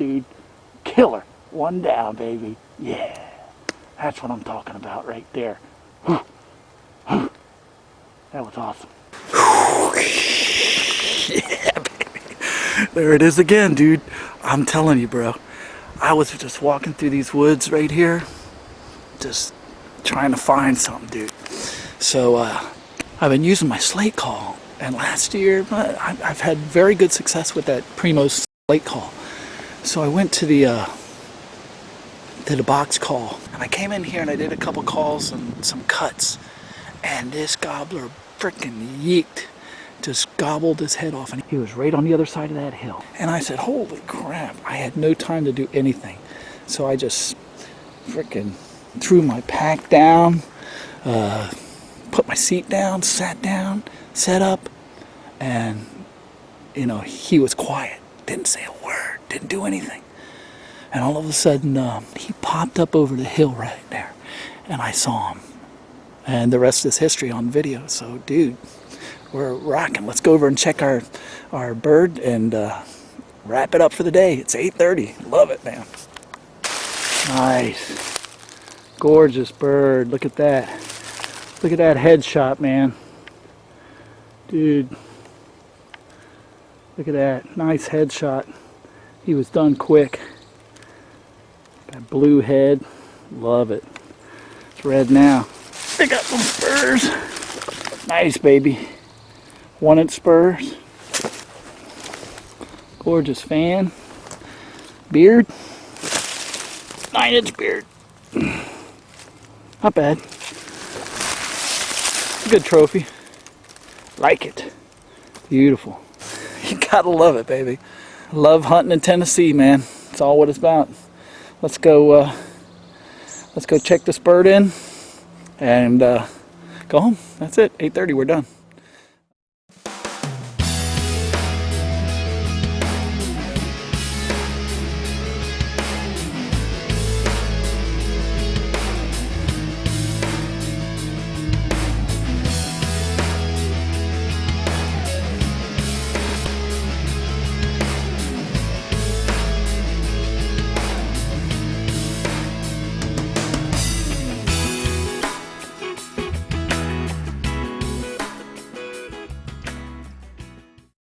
dude. Killer. One down, baby. Yeah. That's what I'm talking about right there. That was awesome. Yeah, baby. There it is again, dude. I'm telling you, bro. I was just walking through these woods right here, just trying to find something, dude. So I've been using my slate call, and last year I've had very good success with that Primos slate call. So I went to the box call, and I came in here and I did a couple calls and some cuts, and this gobbler frickin' yeeked, just gobbled his head off, and he was right on the other side of that hill. And I said, holy crap, I had no time to do anything. So I just frickin' threw my pack down, put my seat down, sat down, set up, and you know, he was quiet, didn't say a word, didn't do anything. And all of a sudden, he popped up over the hill right there, and I saw him. And the rest is history on video. So, dude, we're rocking. Let's go over and check our bird and wrap it up for the day. It's 8:30. Love it, man. Nice. Gorgeous bird. Look at that. Look at that headshot, man. Dude. Look at that. Nice headshot. He was done quick. That blue head. Love it. It's red now. Pick up some spurs. Nice, baby. 1-inch spurs. Gorgeous fan. Beard. 9-inch beard. Not bad. Good trophy. Like it. Beautiful. You gotta love it, baby. Love hunting in Tennessee, man. It's all what it's about. Let's go check this bird in and go home. That's it. 8:30, we're done.